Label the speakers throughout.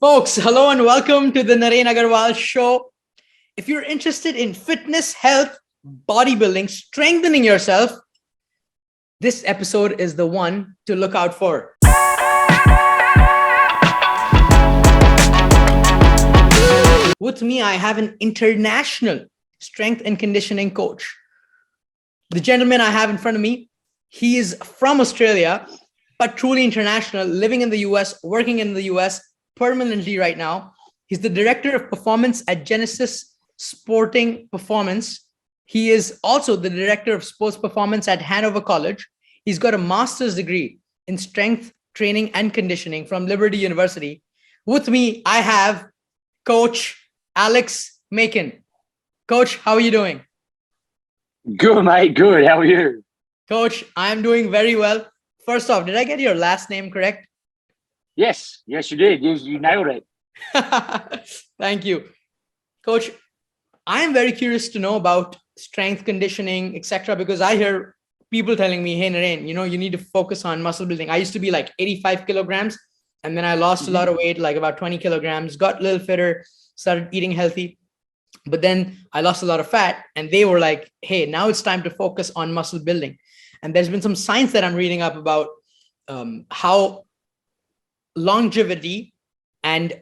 Speaker 1: Folks, hello and welcome to the Naren show. If you're interested in fitness, health, bodybuilding, strengthening yourself, this episode is the one to look out for. With me, I have an international strength and conditioning coach. The gentleman I have in front of me, he is from Australia, but truly international, living in the US, working in the US permanently right now. He's the director of performance at Genesis Sporting Performance. He is also the director of sports performance at Hanover College. He's got a master's degree in strength training and conditioning from Liberty University. With me, I have Coach Alex Makin. Coach, how are you doing?
Speaker 2: Good, mate. Good. How are you?
Speaker 1: Coach, I'm doing very well. First off, did I get your last name correct?
Speaker 2: Yes, you did. You nailed it.
Speaker 1: Thank you. Coach, I am very curious to know about strength conditioning, etc., because I hear people telling me, hey, Naren, you need to focus on muscle building. I used to be like 85 kilograms, and then I lost a lot of weight, like about 20 kilograms, got a little fitter, started eating healthy. But then I lost a lot of fat, and they were like, hey, now it's time to focus on muscle building. And there's been some science that I'm reading up about how longevity, and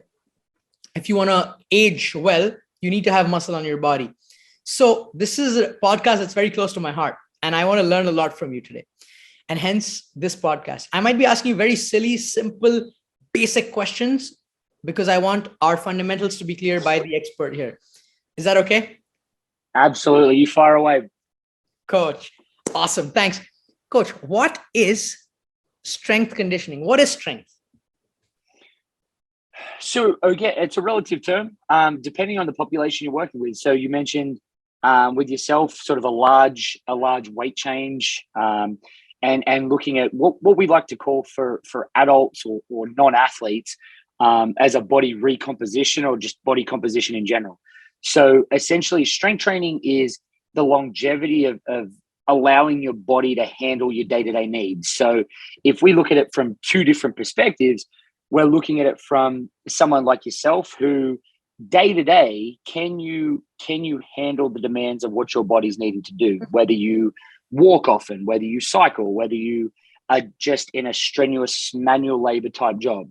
Speaker 1: if you want to age well, you need to have muscle on your body. So this is a podcast that's very close to my heart, and I want to learn a lot from you today. And hence this podcast. I might be asking you very silly, simple, basic questions because I want our fundamentals to be clear by the expert here. Is that okay?
Speaker 2: Absolutely. You fire away.
Speaker 1: Coach, awesome. Thanks. Coach, what is strength conditioning? What is strength?
Speaker 2: So, okay, it's a relative term, depending on the population you're working with. So you mentioned with yourself, sort of a large weight change, and looking at what we like to call for adults or non-athletes as a body recomposition or just body composition in general. So essentially, strength training is the longevity of allowing your body to handle your day-to-day needs. So if we look at it from two different perspectives, we're looking at it from someone like yourself who day to day, can you handle the demands of what your body's needing to do, whether you walk often, whether you cycle, whether you are just in a strenuous manual labor type job.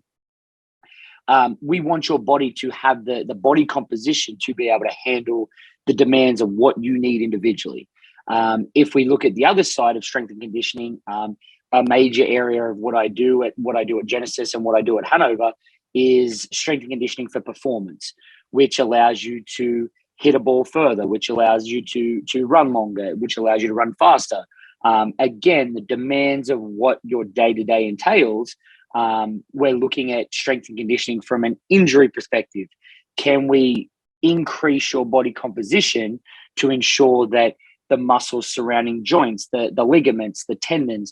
Speaker 2: We want your body to have the body composition to be able to handle the demands of what you need individually. If we look at the other side of strength and conditioning, a major area of what I do at Genesis and what I do at Hanover is strength and conditioning for performance, which allows you to hit a ball further, which allows you to run longer, which allows you to run faster. Again, the demands of what your day-to-day entails, we're looking at strength and conditioning from an injury perspective. Can we increase your body composition to ensure that the muscles surrounding joints, the ligaments, the tendons,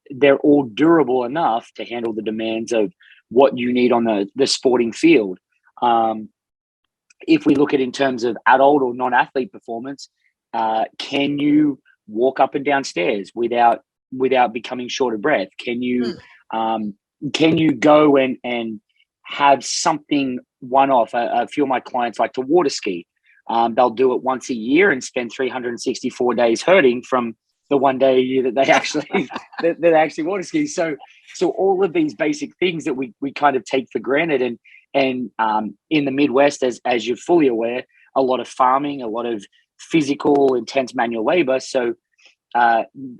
Speaker 2: they're all durable enough to handle the demands of what you need on the sporting field. If we look at in terms of adult or non-athlete performance, can you walk up and down stairs without becoming short of breath? Can you go and have something one-off? A few of my clients like to water ski. They'll do it once a year and spend 364 days hurting from the one day a year that they actually that they actually water ski. So all of these basic things that we kind of take for granted, and in the Midwest, as you're fully aware, a lot of farming, a lot of physical, intense manual labor. So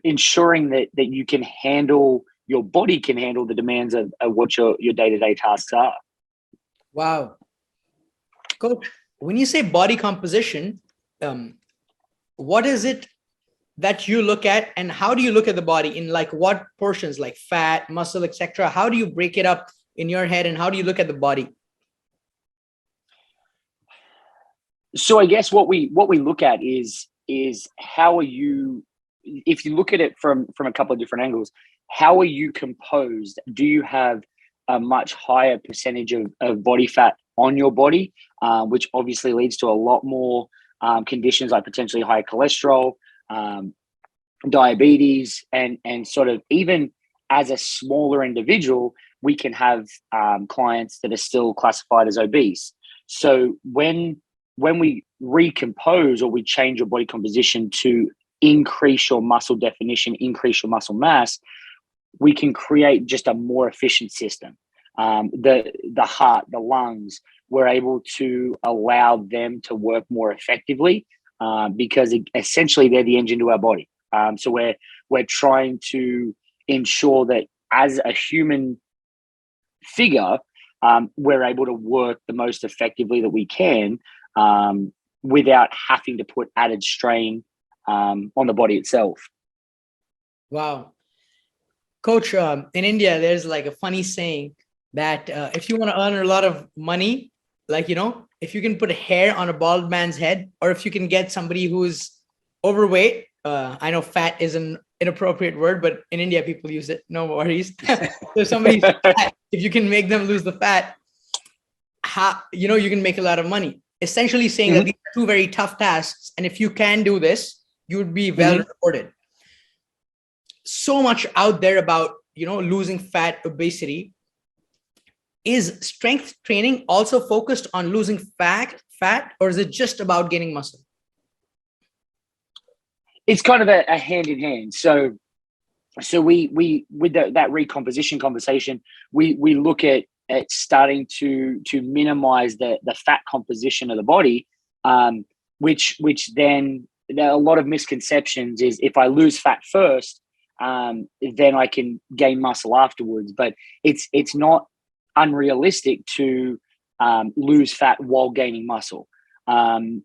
Speaker 2: ensuring that you can handle, your body can handle the demands of what your day-to-day tasks are.
Speaker 1: Wow. Coach, when you say body composition, what is it that you look at, and how do you look at the body in like what portions, like fat, muscle, etc.? How do you break it up in your head, and how do you look at the body?
Speaker 2: So I guess what we look at is how are you, if you look at it from a couple of different angles, how are you composed? Do you have a much higher percentage of body fat on your body, which obviously leads to a lot more conditions like potentially high cholesterol, diabetes, and sort of even as a smaller individual, we can have clients that are still classified as obese. So when we recompose or we change your body composition to increase your muscle definition, increase your muscle mass, we can create just a more efficient system. The heart, the lungs, we're able to allow them to work more effectively because essentially they're the engine to our body. So we're trying to ensure that as a human figure, we're able to work the most effectively that we can without having to put added strain on the body itself.
Speaker 1: Wow. Coach, in India, there's like a funny saying that if you want to earn a lot of money, like, if you can put hair on a bald man's head, or if you can get somebody who's overweight, I know fat is an inappropriate word, but in India, people use it. No worries. So somebody's fat, if you can make them lose the fat, you can make a lot of money. Essentially saying that these are two very tough tasks. And if you can do this, you would be well rewarded. So much out there about, losing fat, obesity. Is strength training also focused on losing fat, or is it just about gaining muscle?
Speaker 2: It's kind of a hand in hand. So we with that recomposition conversation, we look at starting to minimize the fat composition of the body, which then there are a lot of misconceptions is if I lose fat first, then I can gain muscle afterwards. But it's not unrealistic to lose fat while gaining muscle. And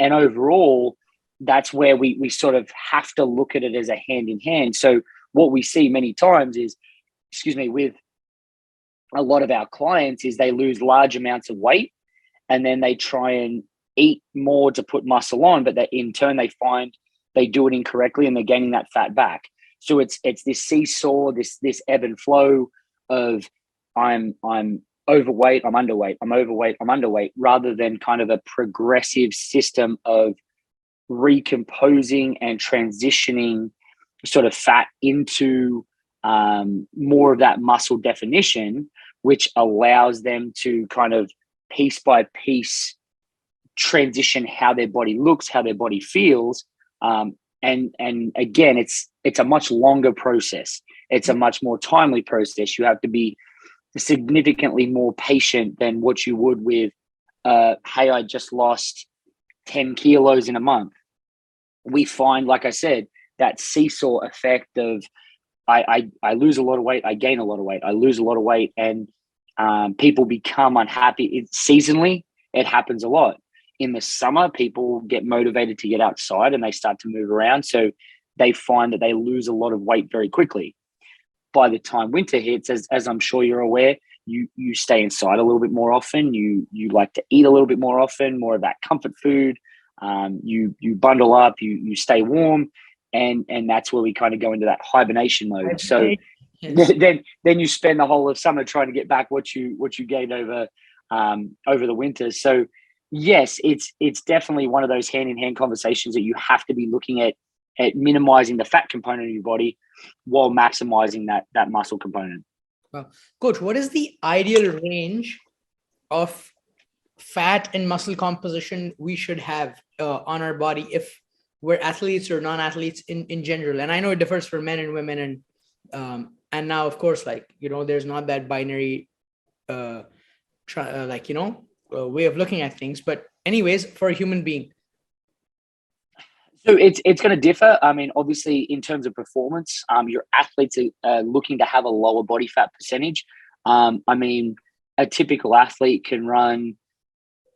Speaker 2: overall, that's where we sort of have to look at it as a hand in hand. So what we see many times is, with a lot of our clients is they lose large amounts of weight and then they try and eat more to put muscle on, but that in turn they find they do it incorrectly and they're gaining that fat back. So it's this seesaw, this ebb and flow of I'm overweight, I'm underweight, I'm overweight, I'm underweight, rather than kind of a progressive system of recomposing and transitioning sort of fat into more of that muscle definition, which allows them to kind of piece by piece transition how their body looks, how their body feels. And again, it's a much longer process. It's a much more timely process. You have to be significantly more patient than what you would with, hey, I just lost 10 kilos in a month. We find, like I said, that seesaw effect of I lose a lot of weight, I gain a lot of weight, I lose a lot of weight, and people become unhappy. Seasonally, it happens a lot. In the summer, people get motivated to get outside and they start to move around. So they find that they lose a lot of weight very quickly. By the time winter hits, as I'm sure you're aware, you stay inside a little bit more often. You like to eat a little bit more often, more of that comfort food. You bundle up, you stay warm, and that's where we kind of go into that hibernation mode. So then you spend the whole of summer trying to get back what you gained over the winter. So yes, it's definitely one of those hand-in-hand conversations that you have to be looking at minimizing the fat component of your body while maximizing that muscle component.
Speaker 1: Well, Coach, what is the ideal range of fat and muscle composition we should have on our body if we're athletes or non-athletes in general? And I know it differs for men and women, and now of course, there's not that binary way of looking at things, but anyways, for a human being.
Speaker 2: So it's going to differ. I mean, obviously, in terms of performance, your athletes are looking to have a lower body fat percentage. I mean, a typical athlete can run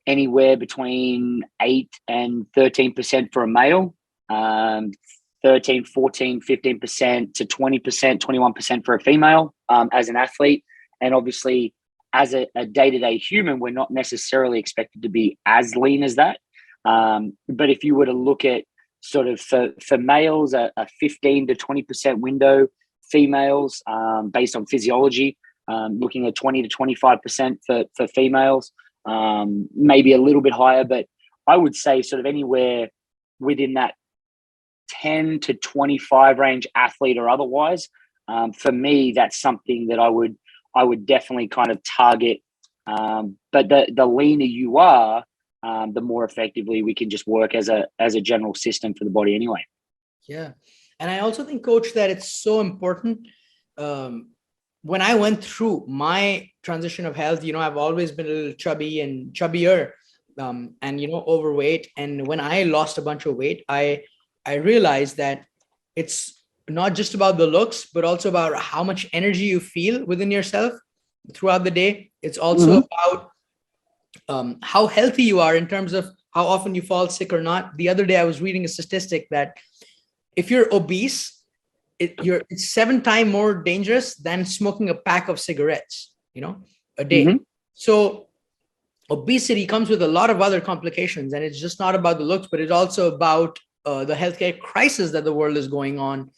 Speaker 2: anywhere between 8 and 13% for a male, 13, 14, 15% to 20%, 21% for a female as an athlete. And obviously, as a day-to-day human, we're not necessarily expected to be as lean as that. But if you were to look at sort of for males, a 15 to 20% window, females, based on physiology, looking at 20 to 25% for females, maybe a little bit higher, but I would say sort of anywhere within that 10 to 25 range, athlete or otherwise. For me, that's something that I I would definitely kind of target. But the leaner you are, the more effectively we can just work as a general system for the body anyway.
Speaker 1: Yeah. And I also think, coach, that it's so important. When I went through my transition of health, I've always been a little chubby and chubbier, and, overweight. And when I lost a bunch of weight, I realized that it's not just about the looks, but also about how much energy you feel within yourself throughout the day. It's also about how healthy you are in terms of how often you fall sick or not. The other day, I was reading a statistic that if you're obese, it's 7 times more dangerous than smoking a pack of cigarettes, a day. So obesity comes with a lot of other complications, and it's just not about the looks, but it's also about the healthcare crisis that the world is going on,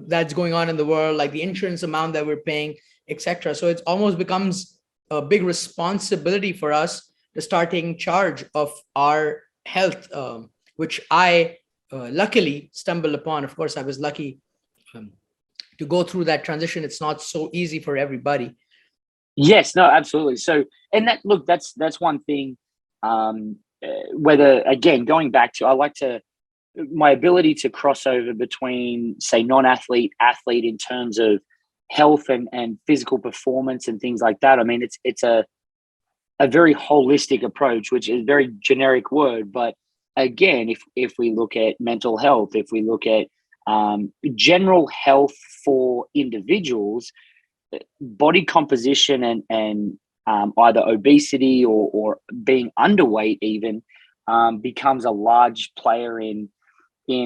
Speaker 1: that's going on in the world, like the insurance amount that we're paying, etc. So it almost becomes a big responsibility for us to start taking charge of our health, which I luckily stumbled upon. Of course, I was lucky to go through that transition. It's not so easy for everybody.
Speaker 2: Yes, no, absolutely. So, and that's one thing. Whether, again, going back to, my ability to cross over between, say, non-athlete, athlete in terms of health and physical performance and things like that. I mean, it's a very holistic approach, which is a very generic word. But again, if we look at mental health, if we look at general health for individuals, body composition and either obesity or being underweight even becomes a large player in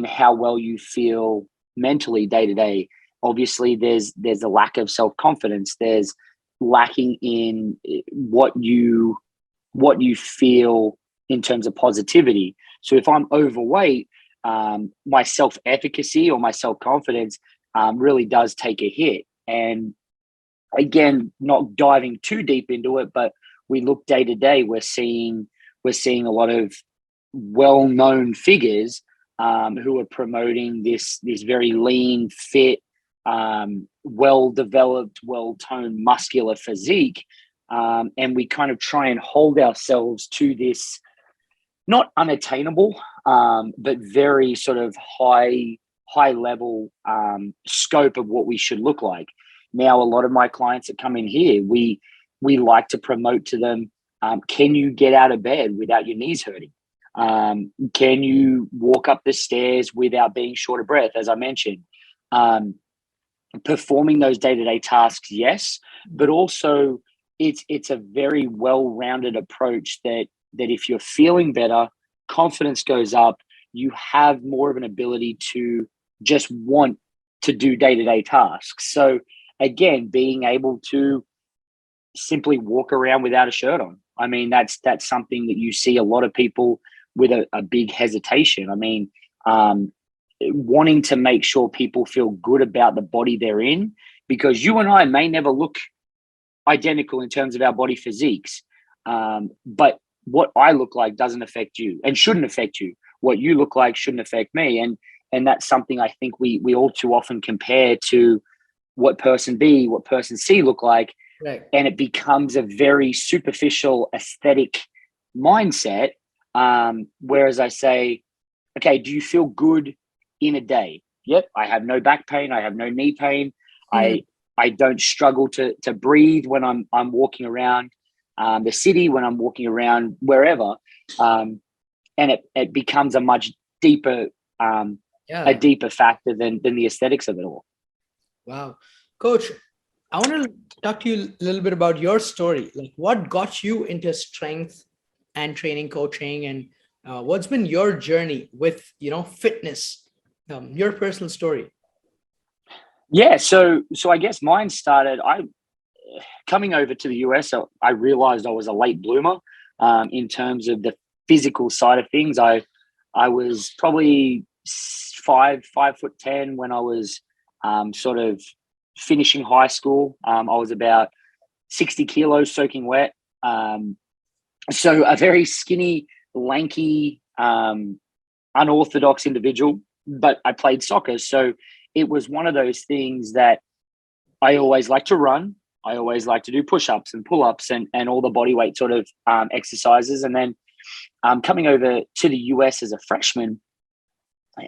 Speaker 2: how well you feel mentally day to day. Obviously, there's a lack of self-confidence. There's lacking in what you feel in terms of positivity. So if I'm overweight, my self-efficacy or my self-confidence really does take a hit. And again, not diving too deep into it, but we look day to day, we're seeing a lot of well-known figures who are promoting this very lean, fit, well-developed, well-toned, muscular physique, and we kind of try and hold ourselves to this not unattainable, but very sort of high level scope of what we should look like. Now, a lot of my clients that come in here, we like to promote to them, can you get out of bed without your knees hurting? Can you walk up the stairs without being short of breath, as I mentioned? Performing those day-to-day tasks, yes, but also it's a very well-rounded approach that if you're feeling better, confidence goes up, you have more of an ability to just want to do day-to-day tasks. So again, being able to simply walk around without a shirt on. I mean, that's something that you see a lot of people with a big hesitation. I mean, wanting to make sure people feel good about the body they're in, because you and I may never look identical in terms of our body physiques. But what I look like doesn't affect you and shouldn't affect you. What you look like shouldn't affect me. And that's something I think we all too often compare to what person B, what person C look like.
Speaker 1: Right.
Speaker 2: And it becomes a very superficial aesthetic mindset. Whereas I say, okay, do you feel good in a day? Yep. I have no back pain. I have no knee pain. I don't struggle to breathe when I'm walking around the city, when I'm walking around wherever. And it becomes a much deeper, a deeper factor than the aesthetics of it all.
Speaker 1: Wow. Coach, I want to talk to you a little bit about your story. Like, what got you into strength and training coaching, and what's been your journey with, fitness, your personal story?
Speaker 2: Yeah. So I guess mine started, coming over to the US, I realized I was a late bloomer in terms of the physical side of things. I was probably 5'10" when I was sort of finishing high school. I was about 60 kilos soaking wet. So a very skinny, lanky, unorthodox individual, but I played soccer. So it was one of those things that I always liked to run. I always like to do push-ups and pull-ups and all the body weight sort of exercises. And then coming over to the US as a freshman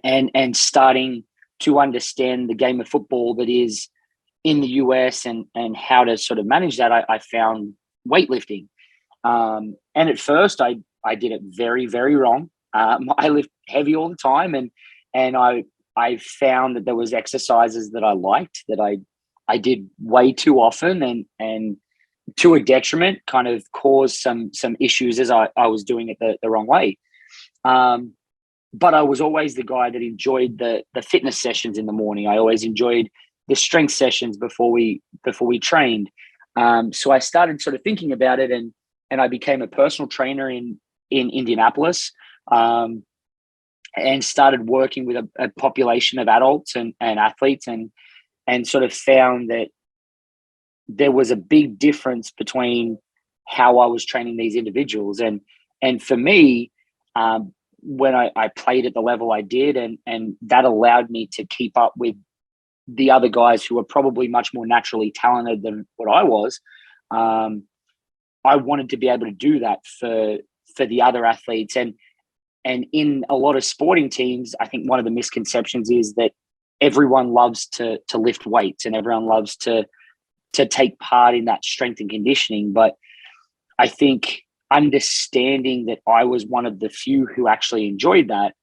Speaker 2: and starting to understand the game of football that is in the US and how to sort of manage that, I found weightlifting. And at first I did it very, very wrong. I lift heavy all the time, and I found that there was exercises that I liked that I did way too often and to a detriment, kind of caused some issues as I was doing it the wrong way. But I was always the guy that enjoyed the fitness sessions in the morning. I always enjoyed the strength sessions before we trained. So I started sort of thinking about it, and I became a personal trainer in Indianapolis, and started working with a population of adults and athletes, and sort of found that there was a big difference between how I was training these individuals. And for me, when I played at the level I did, and that allowed me to keep up with the other guys who were probably much more naturally talented than what I was, I wanted to be able to do that for the other athletes. And in a lot of sporting teams, I think one of the misconceptions is that everyone loves to lift weights and everyone loves to take part in that strength and conditioning. But I think understanding that I was one of the few who actually enjoyed that,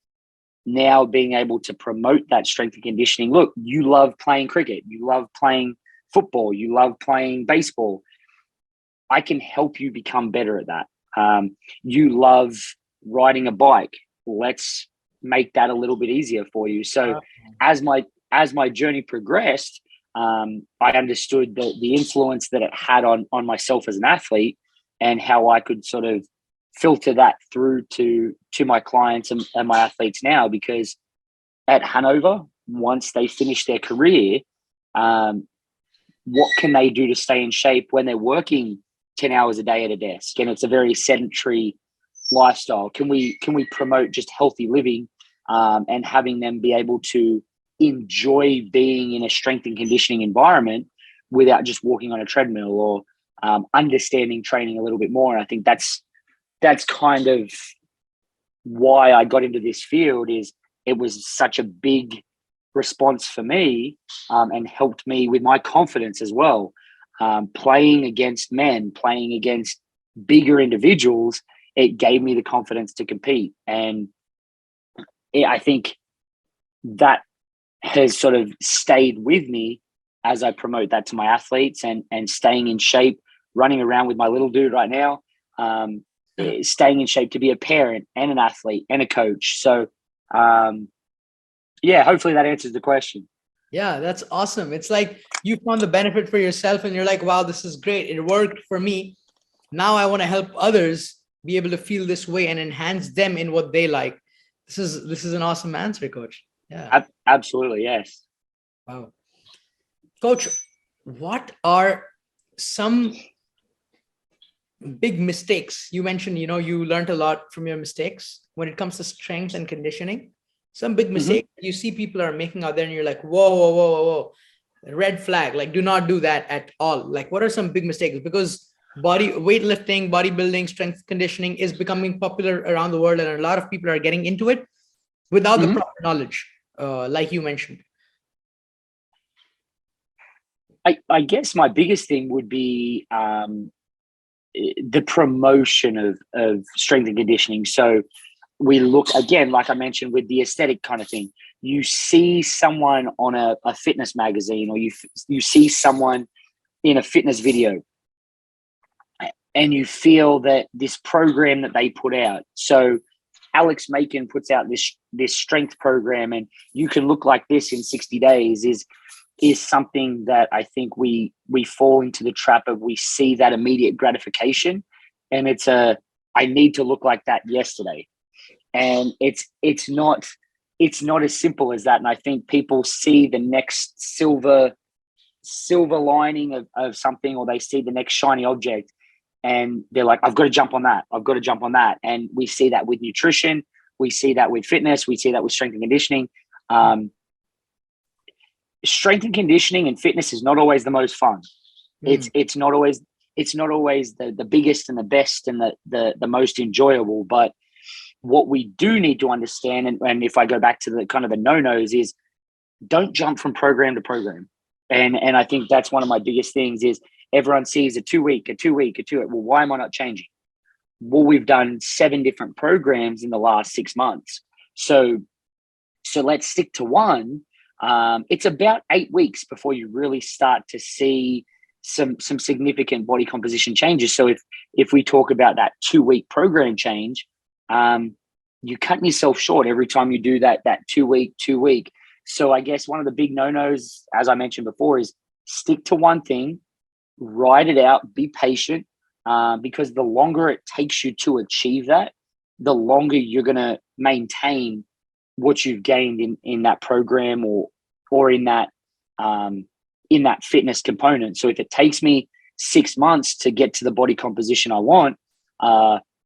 Speaker 2: now being able to promote that strength and conditioning. Look, you love playing cricket, you love playing football, you love playing baseball. I can help you become better at that. You love riding a bike. Let's make that a little bit easier for you. So as my journey progressed, I understood the influence that it had on myself as an athlete, and how I could sort of filter that through to my clients and my athletes now. Because at Hanover, once they finish their career, what can they do to stay in shape when they're working 10 hours a day at a desk? And it's a very sedentary lifestyle. Can we promote just healthy living, and having them be able to enjoy being in a strength and conditioning environment without just walking on a treadmill, or understanding training a little bit more? And I think that's kind of why I got into this field. Is it was such a big response for me, and helped me with my confidence as well. Playing against men, playing against bigger individuals, it gave me the confidence to compete. And I think that has sort of stayed with me as I promote that to my athletes, and staying in shape, running around with my little dude right now, staying in shape to be a parent and an athlete and a coach. So, yeah, hopefully that answers the question.
Speaker 1: Yeah, that's awesome. It's like you found the benefit for yourself and you're like, wow, this is great. It worked for me. Now I want to help others be able to feel this way and enhance them in what they like. This is an awesome answer, Coach. Yeah.
Speaker 2: Absolutely. Yes.
Speaker 1: Wow. Coach, what are some big mistakes? You mentioned, you learned a lot from your mistakes when it comes to strength and conditioning. Some big mistakes you see people are making out there, and you're like, whoa, red flag, like do not do that at all. Like, what are some big mistakes? Because weightlifting, bodybuilding, strength conditioning is becoming popular around the world, and a lot of people are getting into it without the proper knowledge, like you mentioned.
Speaker 2: I guess my biggest thing would be the promotion of strength and conditioning. So we look, again, like I mentioned, with the aesthetic kind of thing. You see someone on a fitness magazine, or you see someone in a fitness video, and you feel that this program that they put out. So Alex Makin puts out this strength program, and you can look like this in 60 days is something that I think we fall into the trap of. We see that immediate gratification, and it's I need to look like that yesterday. And it's not as simple as that. And I think people see the next silver lining of something, or they see the next shiny object, and they're like, I've got to jump on that. I've got to jump on that. And we see that with nutrition. We see that with fitness. We see that with strength and conditioning. Strength and conditioning and fitness is not always the most fun. It's not always the biggest and the best and the most enjoyable. But what we do need to understand, and if I go back to the kind of the no-nos, is don't jump from program to program. And I think that's one of my biggest things is everyone sees a 2-week. Well, why am I not changing? Well, we've done 7 different programs in the last 6 months. So let's stick to one. It's about 8 weeks before you really start to see some significant body composition changes. So if we talk about that 2-week program change, you're cutting yourself short every time you do that 2-week. So I guess one of the big no-nos, as I mentioned before, is stick to one thing, ride it out, be patient, because the longer it takes you to achieve that, the longer you're going to maintain what you've gained in that program or in that fitness component. So if it takes me 6 months to get to the body composition I want,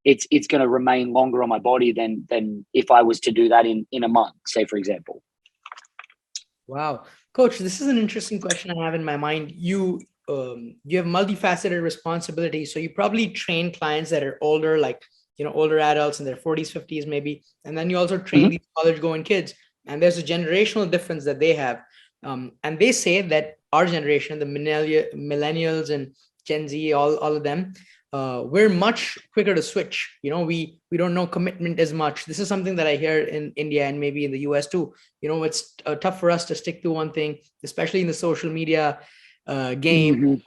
Speaker 2: it's going to remain longer on my body than if I was to do that in a month, say, for example.
Speaker 1: Wow. Coach, this is an interesting question I have in my mind. You have multifaceted responsibility. So you probably train clients that are older, like, older adults in their 40s, 50s, maybe. And then you also train these college going kids. And there's a generational difference that they have. And they say that our generation, the millennials and Gen Z, all of them, we're much quicker to switch. We don't know commitment as much. This is something that I hear in India and maybe in the US too. It's tough for us to stick to one thing, especially in the social media game.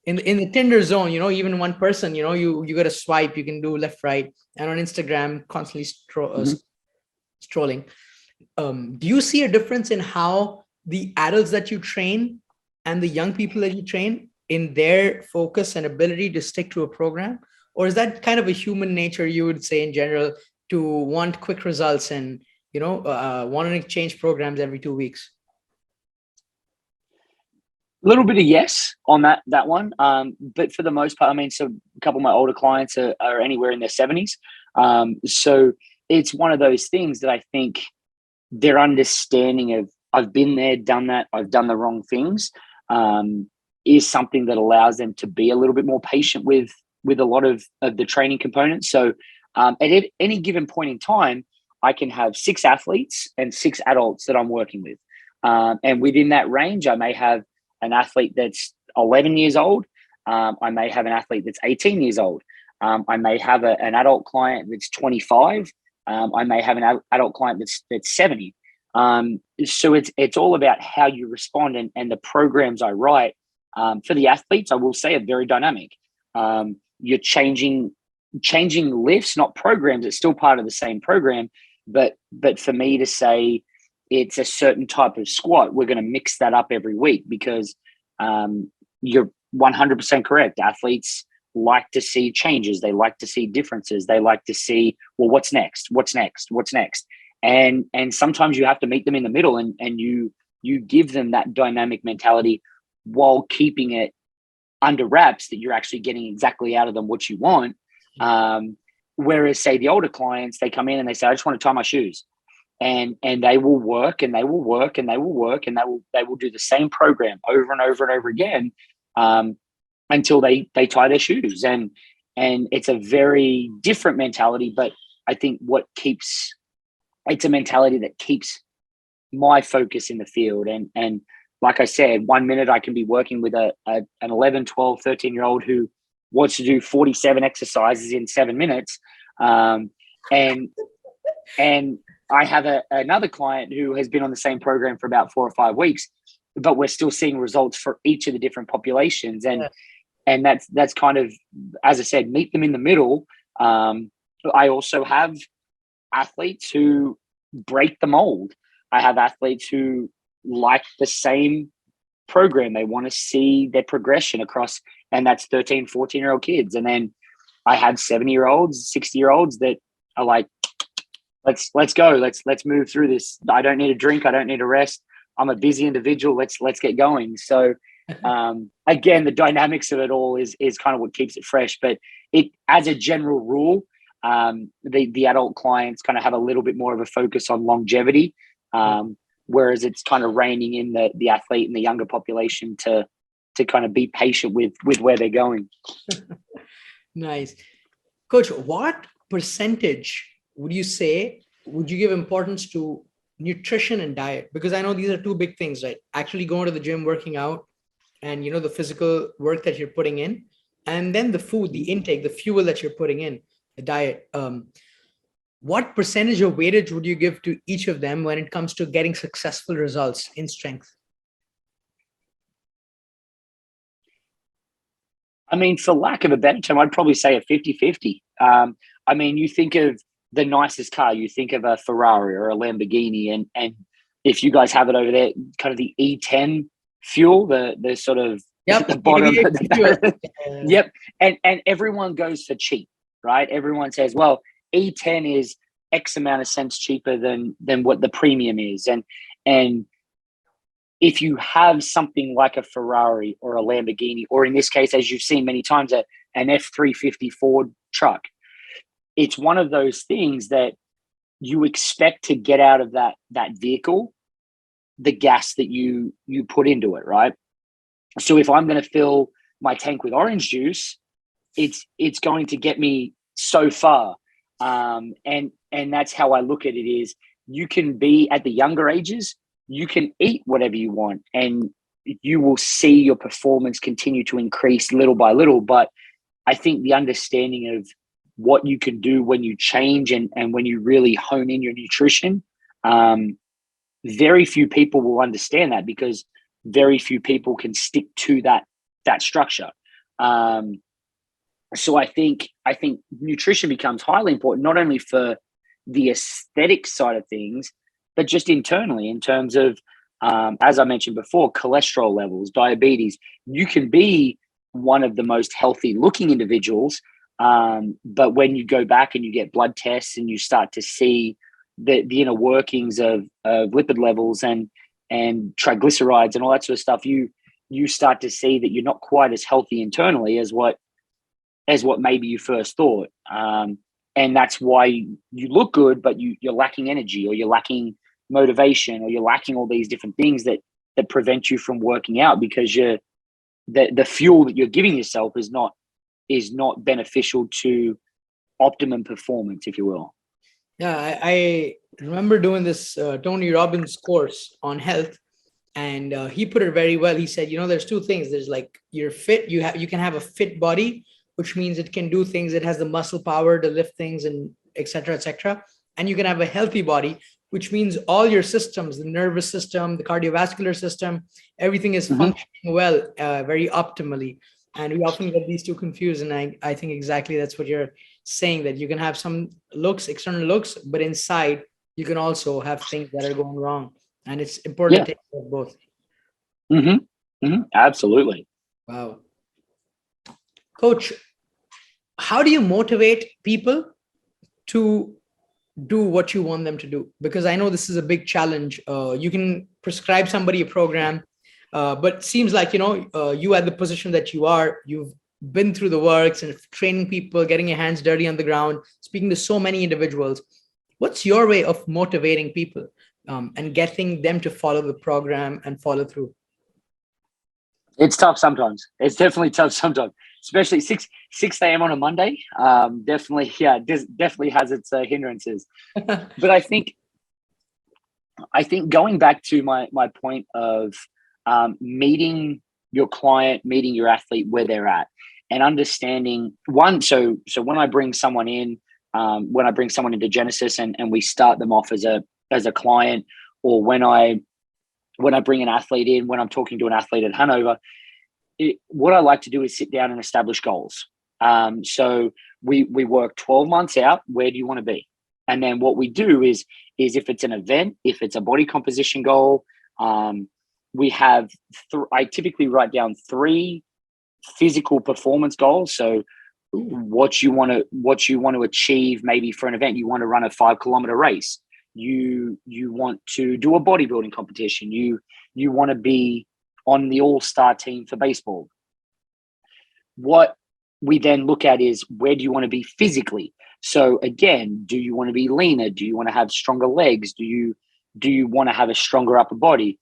Speaker 1: In the Tinder zone, even one person, you got to swipe, you can do left, right, and on Instagram, constantly strolling. Do you see a difference in how the adults that you train and the young people that you train in their focus and ability to stick to a program? Or is that kind of a human nature, you would say, in general, to want quick results and, wanting to change programs every 2 weeks?
Speaker 2: A little bit of yes on that one. But for the most part, so a couple of my older clients are anywhere in their 70s. So it's one of those things that I think their understanding of I've been there, done that, I've done the wrong things, is something that allows them to be a little bit more patient with a lot of the training components. So at any given point in time, I can have 6 athletes and 6 adults that I'm working with. And within that range, I may have an athlete that's 11 years old. I may have an athlete that's 18 years old. I may have an adult client that's 25. I may have an adult client that's 70. So it's all about how you respond, and the programs I write for the athletes, I will say, are very dynamic. You're changing lifts, not programs. It's still part of the same program, but for me to say it's a certain type of squat, we're going to mix that up every week, because you're 100% correct. Athletes like to see changes. They like to see differences. They like to see, well, what's next? And sometimes you have to meet them in the middle, and you give them that dynamic mentality while keeping it under wraps, that you're actually getting exactly out of them what you want. Whereas, say, the older clients, they come in and they say, I just want to tie my shoes. And they will work and they will work and they will work and they will do the same program over and over and over again until they tie their shoes. And it's a very different mentality, but I think it's a mentality that keeps my focus in the field. And like I said, 1 minute I can be working with an 11, 12, 13-year-old who wants to do 47 exercises in 7 minutes. And I have another client who has been on the same program for about 4 or 5 weeks, but we're still seeing results for each of the different populations. And that's kind of, as I said, meet them in the middle. I also have athletes who break the mold. I have athletes who like the same program. They want to see their progression across, and that's 13, 14-year-old kids. And then I have 70-year-olds, 60-year-olds that are like, let's go. Let's move through this. I don't need a drink. I don't need a rest. I'm a busy individual. Let's get going. So again, the dynamics of it all is kind of what keeps it fresh. But it, as a general rule, the adult clients kind of have a little bit more of a focus on longevity, whereas it's kind of reining in the athlete and the younger population to to kind of be patient with where they're going.
Speaker 1: Nice. Coach, what percentage would you give importance to nutrition and diet? Because I know these are two big things, right? Actually going to the gym, working out, and the physical work that you're putting in, and then the food, the intake, the fuel that you're putting in, the diet. What percentage of weightage would you give to each of them when it comes to getting successful results in strength?
Speaker 2: I mean, for lack of a better term, I'd probably say a 50-50. I mean, you think of the nicest car, you think of a Ferrari or a Lamborghini, and if you guys have it over there, kind of the E10 fuel, the sort of the bottom. Yep. And everyone goes for cheap, right? Everyone says, well, E10 is X amount of cents cheaper than what the premium is. And if you have something like a Ferrari or a Lamborghini, or in this case, as you've seen many times, an F350 Ford truck, it's one of those things that you expect to get out of that vehicle the gas that you put into it, right? So if I'm going to fill my tank with orange juice, it's going to get me so far. And that's how I look at it is you can be at the younger ages, you can eat whatever you want and you will see your performance continue to increase little by little. But I think the understanding of what you can do when you change and when you really hone in your nutrition, very few people will understand that because very few people can stick to that structure. So I think nutrition becomes highly important, not only for the aesthetic side of things, but just internally in terms of, as I mentioned before, cholesterol levels, diabetes. You can be one of the most healthy looking individuals, but when you go back and you get blood tests and you start to see the inner workings of lipid levels and triglycerides and all that sort of stuff, you start to see that you're not quite as healthy internally as what maybe you first thought. And that's why you look good, but you're lacking energy, or you're lacking motivation, or you're lacking all these different things that prevent you from working out because the fuel that you're giving yourself is not beneficial to optimum performance, if you will.
Speaker 1: Yeah, I remember doing this Tony Robbins course on health, and he put it very well. He said, there's two things. There's like you're fit. You can have a fit body, which means it can do things. It has the muscle power to lift things and et cetera, et cetera. And you can have a healthy body, which means all your systems, the nervous system, the cardiovascular system, everything is functioning well, very optimally. And we often get these two confused. And I think exactly that's what you're saying, that you can have some looks, external looks, but inside you can also have things that are going wrong. And it's important to take care of both.
Speaker 2: Absolutely.
Speaker 1: Wow. Coach, how do you motivate people to do what you want them to do? Because I know this is a big challenge. You can prescribe somebody a program, but seems like, you at the position that you are, you've been through the works and training people, getting your hands dirty on the ground, speaking to so many individuals. What's your way of motivating people and getting them to follow the program and follow through?
Speaker 2: It's tough sometimes. It's definitely tough sometimes, especially 6 a.m. on a Monday. Definitely has its hindrances. But I think going back to my point of meeting your client, meeting your athlete where they're at, and understanding one. So when I bring someone in, into Genesis and we start them off as a client, or when I bring an athlete in, when I'm talking to an athlete at Hanover, what I like to do is sit down and establish goals. So we work 12 months out. Where do you want to be? And then what we do is if it's an event, if it's a body composition goal, we have, I typically write down 3 physical performance goals. So what you want to achieve, maybe for an event, you want to run a 5-kilometer race. You want to do a bodybuilding competition. You want to be on the all-star team for baseball. What we then look at is, where do you want to be physically? So again, do you want to be leaner? Do you want to have stronger legs? Do you want to have a stronger upper body?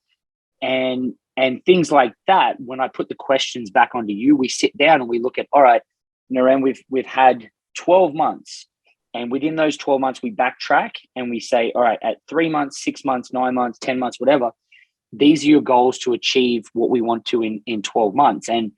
Speaker 2: And And things like that, when I put the questions back onto you, we sit down and we look at, all right, Naren, we've had 12 months. And within those 12 months, we backtrack and we say, all right, at 3 months, 6 months, 9 months, 10 months, whatever, these are your goals to achieve what we want to in 12 months. And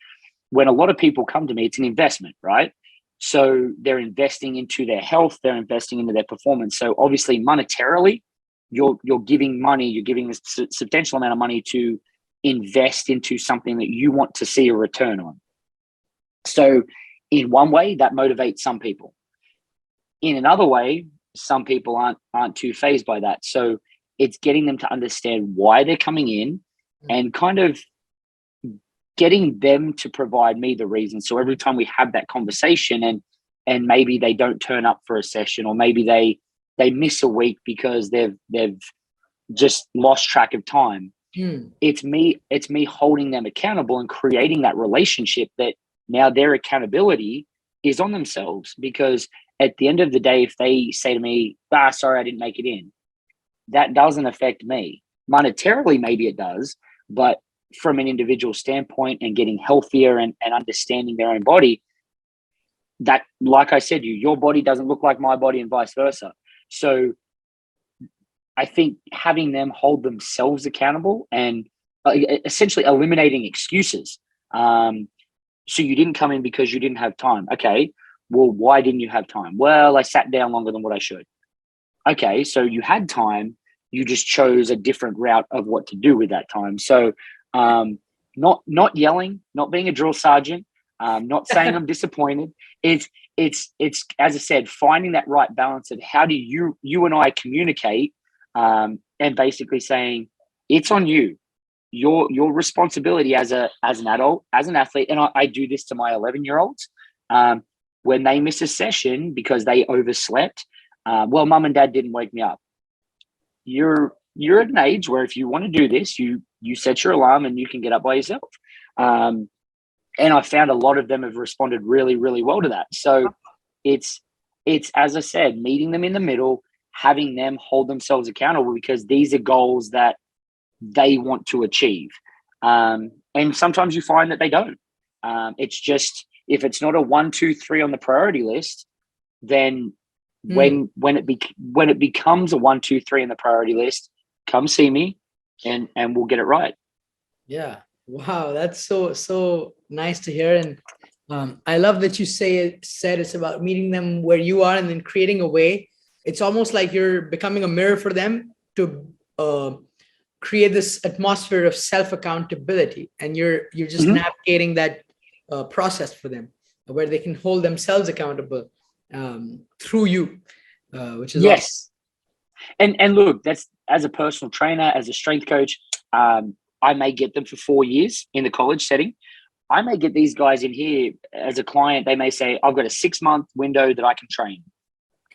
Speaker 2: when a lot of people come to me, it's an investment, right? So they're investing into their health, they're investing into their performance. So obviously monetarily, you're giving money, you're giving a substantial amount of money to invest into something that you want to see a return on. So in one way, that motivates some people. In another way, some people aren't too fazed by that. So it's getting them to understand why they're coming in and kind of getting them to provide me the reason. So every time we have that conversation and maybe they don't turn up for a session, or maybe they miss a week because they've just lost track of time. It's me holding them accountable and creating that relationship that now their accountability is on themselves. Because at the end of the day, if they say to me, sorry, I didn't make it in, that doesn't affect me. Monetarily, maybe it does, but from an individual standpoint and getting healthier and understanding their own body, that, like I said, your body doesn't look like my body and vice versa. So I think having them hold themselves accountable and essentially eliminating excuses. So you didn't come in because you didn't have time. Okay, well, why didn't you have time? Well, I sat down longer than what I should. Okay, so you had time, you just chose a different route of what to do with that time. So not yelling, not being a drill sergeant, not saying I'm disappointed. It's as I said, finding that right balance of how do you and I communicate, and basically saying it's on you. Your responsibility as an adult, as an athlete, and I do this to my 11-year-olds. When they miss a session because they overslept, well, mum and dad didn't wake me up. You're at an age where if you want to do this, you set your alarm and you can get up by yourself. And I found a lot of them have responded really, really well to that. So it's as I said, meeting them in the middle, having them hold themselves accountable, because these are goals that they want to achieve. And sometimes you find that they don't. It's just, if it's not a 1, 2, 3 on the priority list, then when it becomes a 1, 2, 3 on the priority list, come see me and we'll get it right.
Speaker 1: Yeah. Wow. That's so nice to hear. And I love that you said it's about meeting them where you are and then creating a way. It's almost like you're becoming a mirror for them to create this atmosphere of self-accountability, and you're just navigating that process for them where they can hold themselves accountable through you, which is
Speaker 2: yes. Awesome. And look, that's, as a personal trainer, as a strength coach, I may get them for 4 years in the college setting. I may get these guys in here as a client. They may say, I've got a 6-month window that I can train.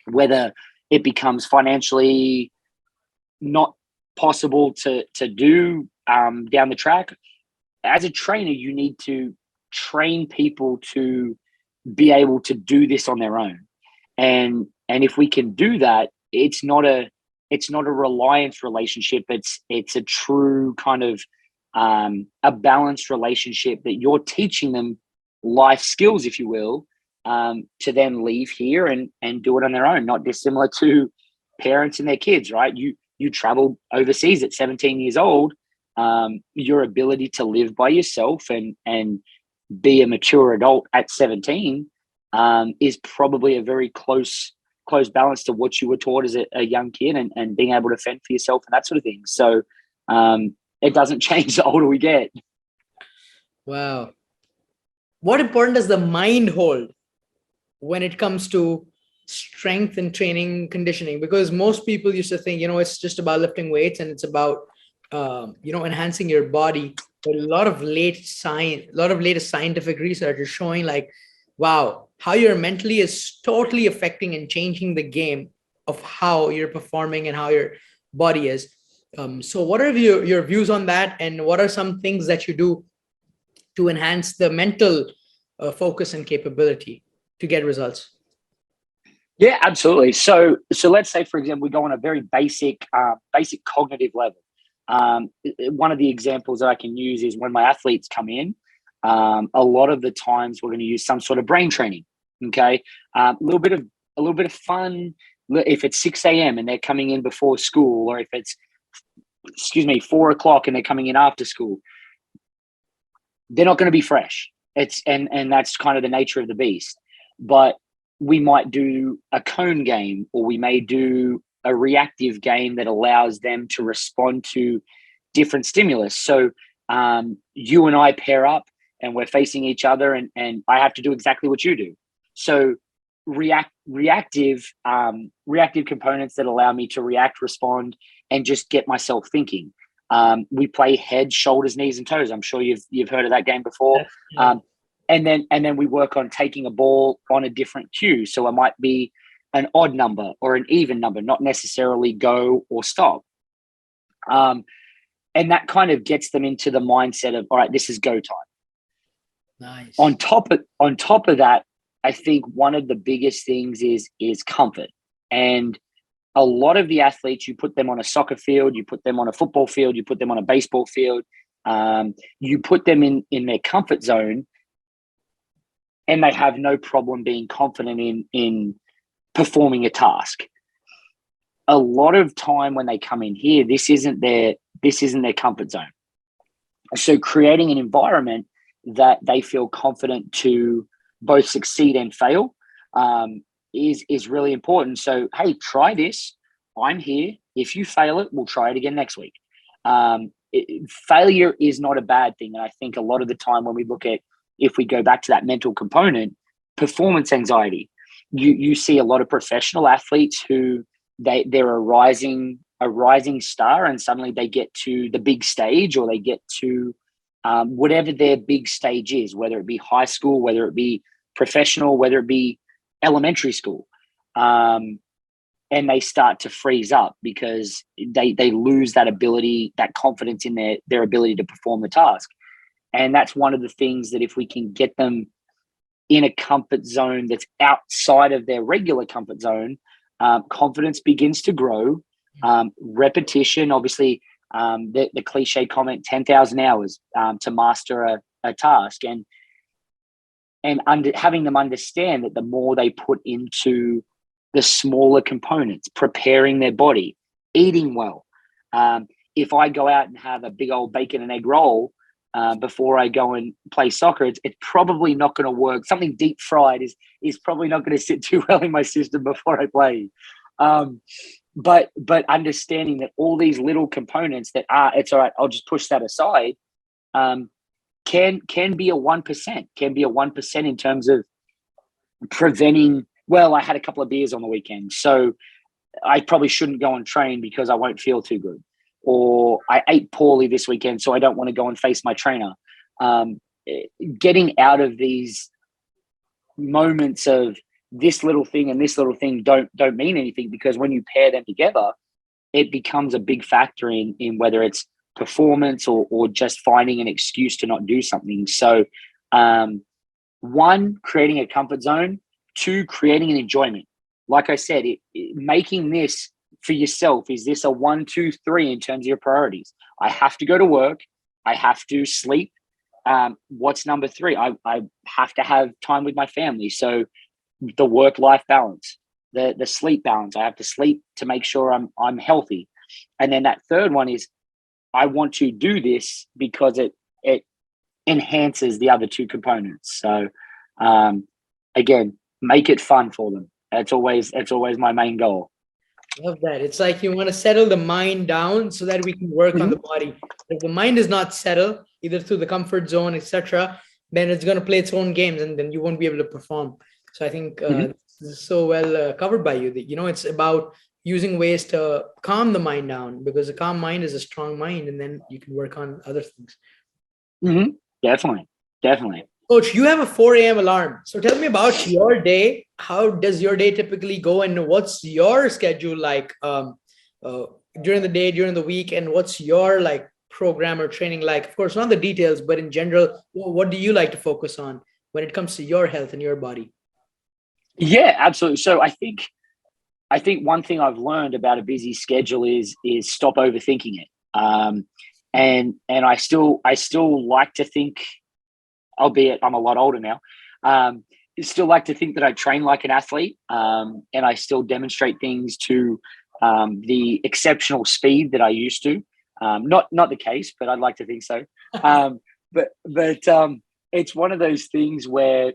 Speaker 2: Whether it becomes financially not possible to do down the track, as a trainer, you need to train people to be able to do this on their own. And if we can do that, it's not a reliance relationship. It's a true kind of a balanced relationship that you're teaching them life skills, if you will, to then leave here and do it on their own. Not dissimilar to parents and their kids, right? You traveled overseas at 17 years old. Your ability to live by yourself and be a mature adult at 17 is probably a very close balance to what you were taught as a young kid, and being able to fend for yourself and that sort of thing. So it doesn't change the older we get.
Speaker 1: Wow. What important does the mind hold when it comes to strength and training conditioning? Because most people used to think, it's just about lifting weights and it's about, enhancing your body. But a lot of latest scientific research is showing like, wow, how you're mentally is totally affecting and changing the game of how you're performing and how your body is. So what are your views on that? And what are some things that you do to enhance the mental focus and capability to get results?
Speaker 2: Yeah, absolutely. So let's say, for example, we go on a very basic cognitive level. One of the examples that I can use is when my athletes come in, a lot of the times we're going to use some sort of brain training. Okay. A little bit of fun. If it's 6 a.m. and they're coming in before school, or if it's, 4 o'clock and they're coming in after school, they're not going to be fresh. And that's kind of the nature of the beast. But we might do a cone game, or we may do a reactive game that allows them to respond to different stimulus. So you and I pair up and we're facing each other, and I have to do exactly what you do. So reactive components that allow me to react, respond, and just get myself thinking. We play head, shoulders, knees, and toes. I'm sure you've heard of that game before. And then we work on taking a ball on a different cue. So it might be an odd number or an even number, not necessarily go or stop. And that kind of gets them into the mindset of, all right, this is go time.
Speaker 1: Nice.
Speaker 2: On top of that, I think one of the biggest things is comfort. And a lot of the athletes, you put them on a soccer field, you put them on a football field, you put them on a baseball field, you put them in their comfort zone, and they have no problem being confident in performing a task. A lot of time when they come in here, this isn't their comfort zone. So creating an environment that they feel confident to both succeed and fail is really important. So, hey, try this. I'm here. If you fail it, we'll try it again next week. Failure is not a bad thing. And I think a lot of the time when we look at, if we go back to that mental component, performance anxiety, you see a lot of professional athletes who they're a rising star, and suddenly they get to the big stage, or they get to whatever their big stage is, whether it be high school, whether it be professional, whether it be elementary school. And they start to freeze up because they lose that ability, that confidence in their ability to perform the task. And that's one of the things that if we can get them in a comfort zone that's outside of their regular comfort zone, confidence begins to grow. Repetition, obviously, the cliche comment, 10,000 hours to master a task. And having them understand that the more they put into the smaller components, preparing their body, eating well. If I go out and have a big old bacon and egg roll before I go and play soccer, it's probably not going to work. Something deep fried is probably not going to sit too well in my system before I play. But understanding that all these little components that it's all right, I'll just push that aside, can be a 1%, can be a 1% in terms of preventing, well, I had a couple of beers on the weekend, so I probably shouldn't go and train because I won't feel too good. Or I ate poorly this weekend, so I don't want to go and face my trainer. Getting out of these moments of this little thing and this little thing don't mean anything, because when you pair them together, it becomes a big factor in whether it's performance or just finding an excuse to not do something. So, one, creating a comfort zone. Two, creating an enjoyment. Like I said, making this for yourself. Is this a 1, 2, 3 in terms of your priorities? I have to go to work. I have to sleep. What's number 3? I have to have time with my family. So the work-life balance, the sleep balance. I have to sleep to make sure I'm healthy. And then that third one is I want to do this because it enhances the other two components. So again, make it fun for them. That's always my main goal.
Speaker 1: Love that. It's like you want to settle the mind down so that we can work on the body. If the mind is not settled, either through the comfort zone, etc., then it's going to play its own games, and then you won't be able to perform. So I think this is so well covered by you. That, it's about using ways to calm the mind down, because a calm mind is a strong mind, and then you can work on other things.
Speaker 2: Mm-hmm. Definitely.
Speaker 1: Coach, you have a 4 a.m. alarm. So tell me about your day. How does your day typically go, and what's your schedule like during the day, during the week, and what's your program or training like? Of course, not the details, but in general, what do you like to focus on when it comes to your health and your body?
Speaker 2: Yeah, absolutely. So I think one thing I've learned about a busy schedule is stop overthinking it. And I still like to think, albeit I'm a lot older now, still like to think that I train like an athlete, and I still demonstrate things to the exceptional speed that I used to. Not the case, but I'd like to think so. But it's one of those things where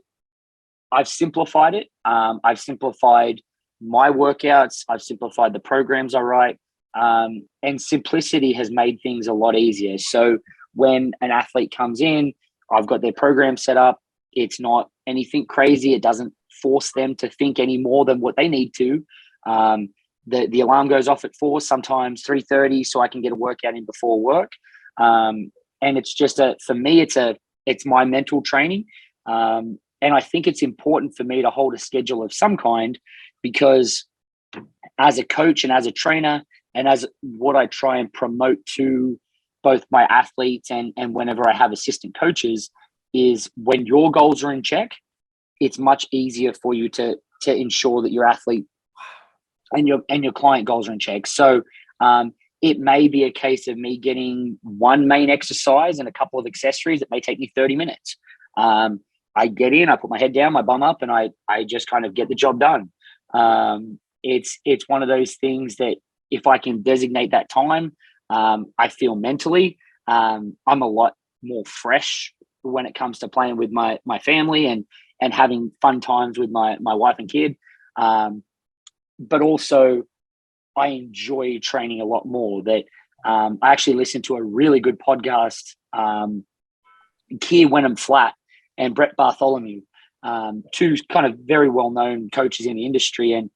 Speaker 2: I've simplified it. I've simplified my workouts. I've simplified the programs I write, and simplicity has made things a lot easier. So when an athlete comes in, I've got their program set up. It's not anything crazy. It doesn't force them to think any more than what they need to. The alarm goes off at 4, sometimes 3:30, so I can get a workout in before work. And it's just for me, it's my mental training. And I think it's important for me to hold a schedule of some kind, because as a coach and as a trainer, and as what I try and promote to both my athletes and whenever I have assistant coaches, is when your goals are in check, it's much easier for you to ensure that your athlete and your client goals are in check. So it may be a case of me getting one main exercise and a couple of accessories that may take me 30 minutes. I get in, I put my head down, my bum up, and I just kind of get the job done. It's one of those things that if I can designate that time, I feel mentally I'm a lot more fresh when it comes to playing with my family and having fun times with my wife and kid. But also I enjoy training a lot more. That I actually listened to a really good podcast, Keir Wenham Flatt and Brett Bartholomew, two kind of very well-known coaches in the industry. And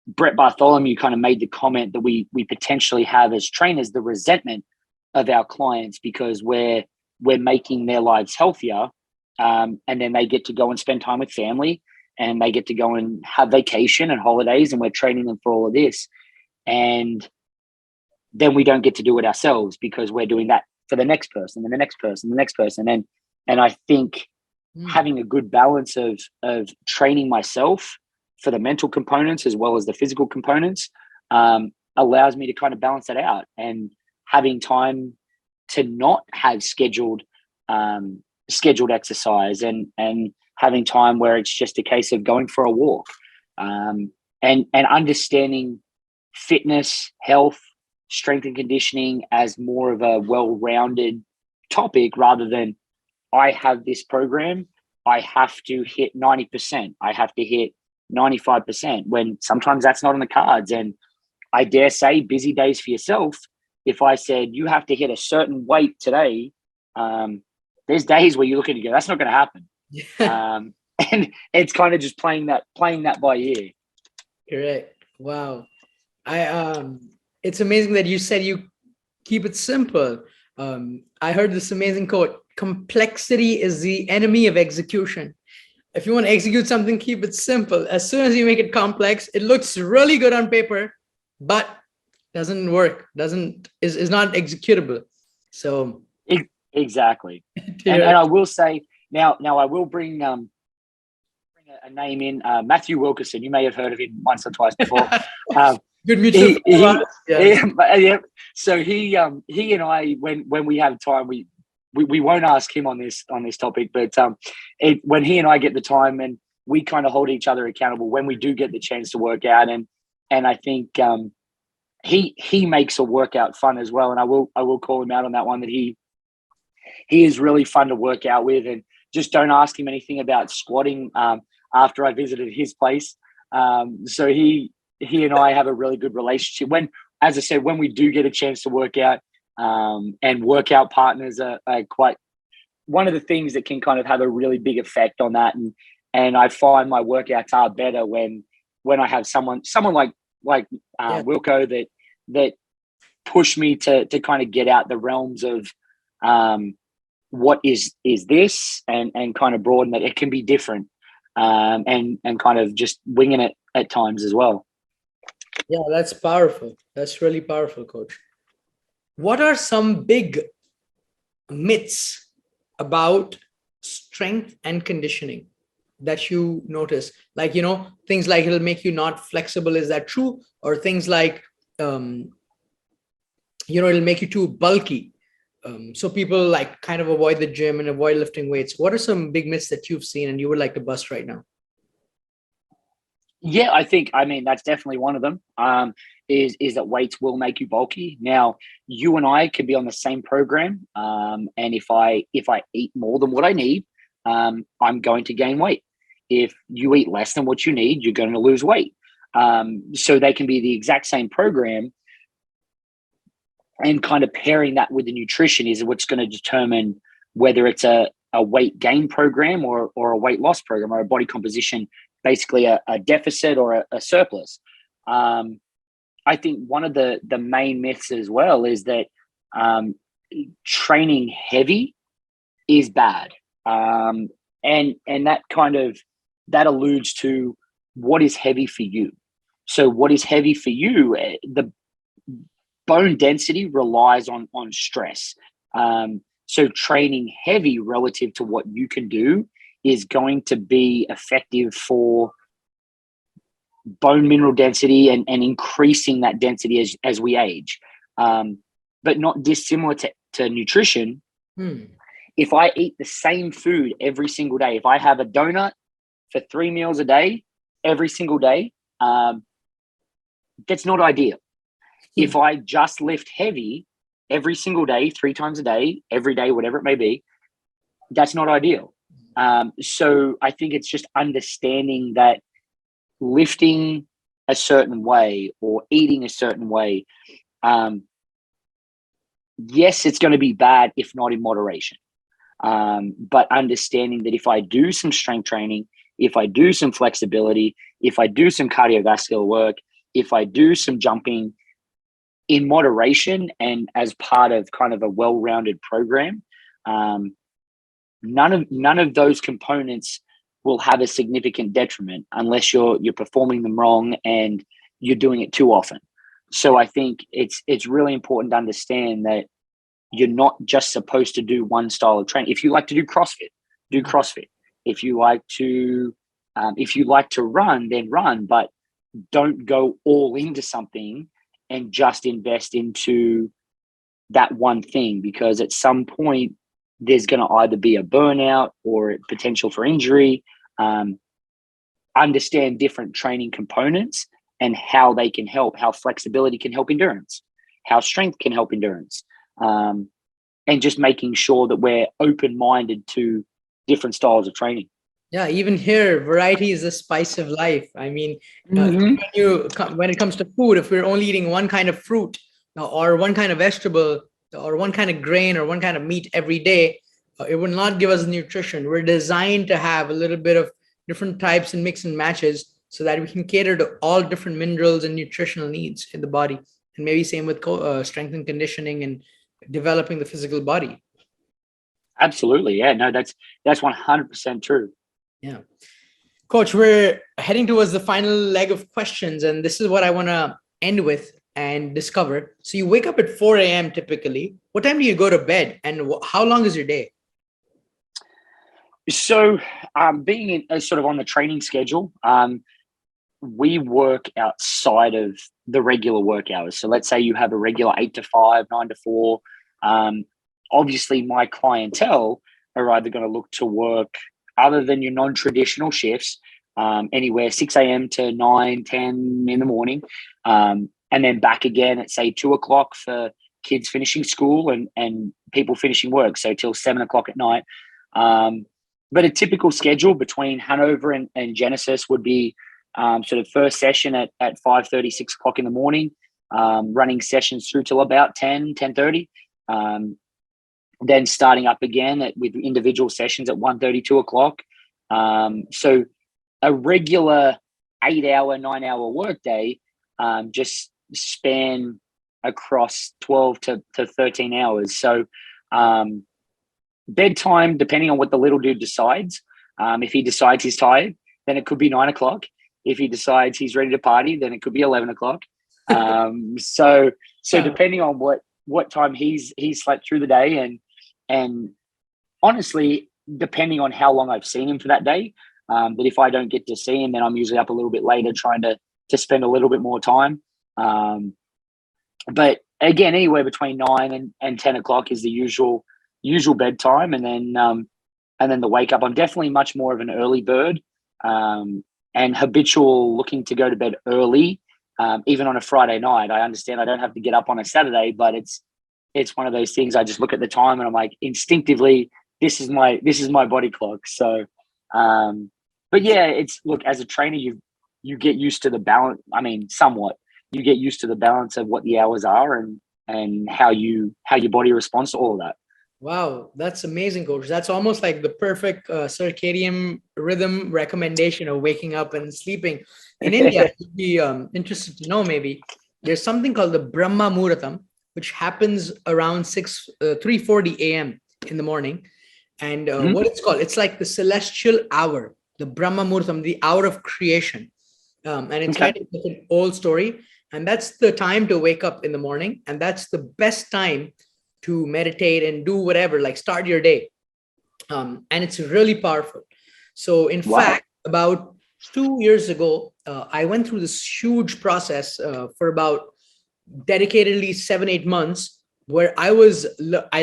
Speaker 2: Brett Bartholomew kind of made the comment that we potentially have as trainers the resentment of our clients because we're making their lives healthier, and then they get to go and spend time with family, and they get to go and have vacation and holidays, and we're training them for all of this. And then we don't get to do it ourselves because we're doing that for the next person and the next person, and the next person. And I think having a good balance of training myself for the mental components as well as the physical components allows me to kind of balance that out, and having time to not have scheduled exercise and having time where it's just a case of going for a walk, and understanding fitness, health, strength and conditioning as more of a well-rounded topic rather than I have this program, I have to hit 90%, I have to hit 95%, when sometimes that's not on the cards. And I dare say, busy days for yourself, if I said you have to hit a certain weight today, there's days where you look at it and go, that's not going to happen.
Speaker 1: Yeah.
Speaker 2: And it's kind of just playing that by ear.
Speaker 1: Correct. Wow. It's amazing that you said you keep it simple. I heard this amazing quote: complexity is the enemy of execution. If you want to execute something, keep it simple. As soon as you make it complex, it looks really good on paper, but doesn't work, is not executable. So
Speaker 2: exactly. And I will say now I will bring a name in, Matthew Wilkerson. You may have heard of him once or twice before.
Speaker 1: Good mutual.
Speaker 2: Yeah. So he and I, when we have time, we won't ask him on this topic, but when he and I get the time, and we kind of hold each other accountable when we do get the chance to work out, and I think he makes a workout fun as well, and I will call him out on that one, that he is really fun to work out with. And just don't ask him anything about squatting after I visited his place. So he and I have a really good relationship. As I said, when we do get a chance to work out, and workout partners are quite one of the things that can kind of have a really big effect on that. And I find my workouts are better when I have someone like Wilco that push me to kind of get out the realms of what is this, and kind of broaden that it can be different, and kind of just winging it at times as well.
Speaker 1: Yeah, that's powerful. That's really powerful, Coach. What are some big myths about strength and conditioning that you notice? Like, things like it'll make you not flexible. Is that true? Or things like it'll make you too bulky. So people like kind of avoid the gym and avoid lifting weights. What are some big myths that you've seen and you would like to bust right now?
Speaker 2: Yeah, I mean, that's definitely one of them. Is that weights will make you bulky. Now, you and I could be on the same program, and if I eat more than what I need, I'm going to gain weight. If you eat less than what you need, you're going to lose weight. So they can be the exact same program, and kind of pairing that with the nutrition is what's going to determine whether it's a weight gain program or a weight loss program or a body composition, basically a deficit or a surplus. I think one of the main myths as well is that training heavy is bad, and that alludes to what is heavy for you. So, what is heavy for you? The bone density relies on stress. So training heavy relative to what you can do is going to be effective for bone mineral density and increasing that density as we age. But not dissimilar to nutrition. If I eat the same food every single day, if I have a donut for 3 meals a day, every single day, that's not ideal. If I just lift heavy every single day, 3 times a day, every day, whatever it may be, that's not ideal. So I think it's just understanding that lifting a certain way or eating a certain way, yes, it's going to be bad if not in moderation. But understanding that if I do some strength training, if I do some flexibility, if I do some cardiovascular work, if I do some jumping, in moderation and as part of kind of a well-rounded program, none of those components will have a significant detriment unless you're performing them wrong and you're doing it too often. So I think it's really important to understand that you're not just supposed to do one style of training. If you like to do CrossFit, do CrossFit. If you like to run, then run, but don't go all into something and just invest into that one thing, because at some point there's going to either be a burnout or potential for injury. Understand different training components and how they can help, how flexibility can help endurance, how strength can help endurance, and just making sure that we're open-minded to different styles of training.
Speaker 1: Yeah, even here, variety is the spice of life. I mean, when it comes to food, if we're only eating one kind of fruit or one kind of vegetable or one kind of grain or one kind of meat every day, it will not give us nutrition. We're designed to have a little bit of different types and mix and matches so that we can cater to all different minerals and nutritional needs in the body. And maybe same with strength and conditioning and developing the physical body.
Speaker 2: Absolutely. Yeah, no, that's 100% true.
Speaker 1: Yeah. Coach, we're heading towards the final leg of questions, and this is what I want to end with and discover. So you wake up at 4 a.m. typically. What time do you go to bed, and how long is your day?
Speaker 2: So being sort of on the training schedule, we work outside of the regular work hours. So let's say you have a regular 8 to 5, 9 to 4. Obviously, my clientele are either going to look to work other than your non-traditional shifts, anywhere 6 a.m. to 9, 10 in the morning, and then back again at, say, 2 o'clock for kids finishing school and people finishing work, so till 7 o'clock at night. But a typical schedule between Hanover and Genesis would be sort of first session at 5:30, 6 o'clock in the morning, running sessions through till about 10:30. Then starting up again with individual sessions at 1:30, 2 o'clock. So a regular 8-hour, 9-hour workday just span across 12 to 13 hours. So bedtime, depending on what the little dude decides. If he decides he's tired, then it could be 9 o'clock. If he decides he's ready to party, then it could be 11 o'clock. So depending on what time he's slept through the day, and honestly, depending on how long I've seen him for that day, but if I don't get to see him, then I'm usually up a little bit later trying to spend a little bit more time. But again, anywhere between 9 and 10 o'clock is the usual bedtime. And then the wake up. I'm definitely much more of an early bird, and habitual looking to go to bed early, even on a Friday night. I understand I don't have to get up on a Saturday, but it's one of those things. I just look at the time and I'm like, instinctively, this is my body clock. So, but yeah, look, as a trainer, you get used to the balance. I mean, somewhat, you get used to the balance of what the hours are and how your body responds to all of that.
Speaker 1: Wow, that's amazing, coach. That's almost like the perfect circadian rhythm recommendation of waking up and sleeping. In India, you'd be interested to know, maybe there's something called the Brahma Muhurtam, which happens around 3:40 a.m. in the morning. And what it's called, it's like the celestial hour, the Brahma Muhurtam, the hour of creation. And it's kind of like an old story. And that's the time to wake up in the morning. And that's the best time to meditate and do whatever, like start your day. And it's really powerful. So in fact, about 2 years ago, I went through this huge process for about dedicatedly 7-8 months, where I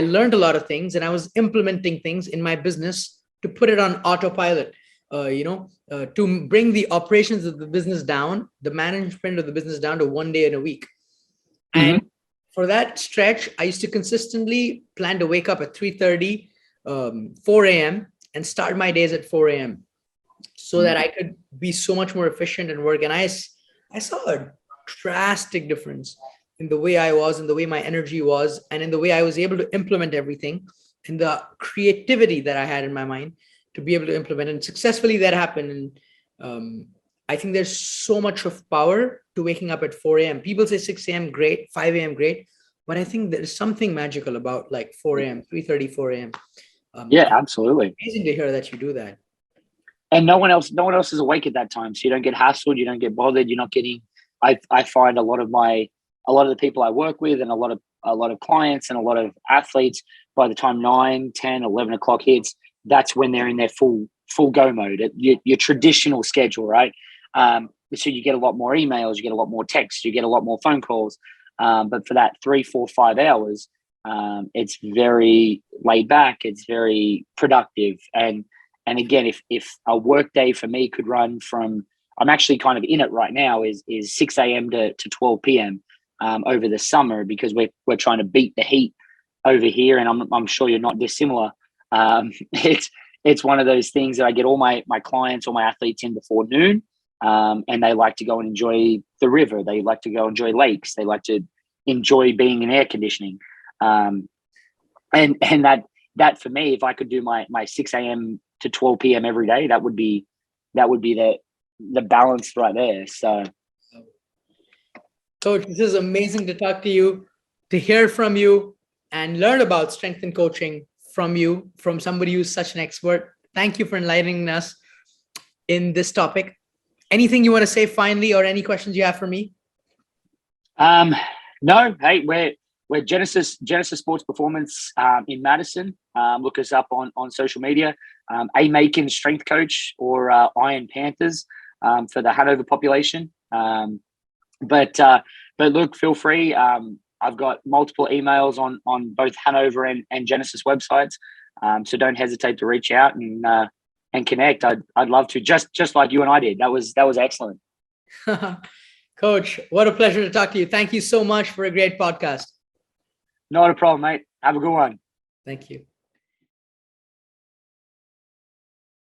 Speaker 1: learned a lot of things and I was implementing things in my business to put it on autopilot, to bring the operations of the business down, the management of the business down to 1 day in a week. And for that stretch, I used to consistently plan to wake up at 3:30, 4 a.m. and start my days at 4 a.m. so that I could be so much more efficient and work. And I saw a drastic difference in the way I was, in the way my energy was, and in the way I was able to implement everything, and the creativity that I had in my mind to be able to implement. And successfully that happened. And I think there's so much of power to waking up at 4 a.m. People say 6 a.m. great, 5 a.m. great, but I think there's something magical about like 4 a.m., 3:30, 4 a.m.
Speaker 2: Yeah, absolutely.
Speaker 1: Amazing to hear that you do that.
Speaker 2: And no one else is awake at that time. So you don't get hassled, you don't get bothered, you're not getting, I find a lot of the people I work with and a lot of clients and a lot of athletes, by the time 9, 10, 11 o'clock hits, that's when they're in their full go mode, your traditional schedule, right? So you get a lot more emails, you get a lot more texts, you get a lot more phone calls. But for that 3, 4, 5 hours, it's very laid back, it's very productive. And again, if a work day for me could run from, I'm actually kind of in it right now, is 6 a.m. to 12 p.m. Over the summer, because we're trying to beat the heat over here, and I'm sure you're not dissimilar. It's one of those things that I get all my clients or my athletes in before noon, and they like to go and enjoy the river. They like to go enjoy lakes. They like to enjoy being in air conditioning. And that for me, if I could do my 6 a.m. to 12 p.m. every day, that would be the balance right there. So,
Speaker 1: Coach, this is amazing to talk to you, to hear from you, and learn about strength and coaching from you, from somebody who's such an expert. Thank you for enlightening us in this topic. Anything you want to say finally, or any questions you have for me?
Speaker 2: No. Hey, we're Genesis Sports Performance in Madison. Look us up on social media. A Makin strength coach, or Iron Panthers for the Hanover population. But look, feel free. I've got multiple emails on both Hanover and Genesis websites. So don't hesitate to reach out and connect. I'd love to, just like you and I did. That was excellent.
Speaker 1: Coach, what a pleasure to talk to you. Thank you so much for a great podcast.
Speaker 2: Not a problem, mate. Have a good one.
Speaker 1: Thank you.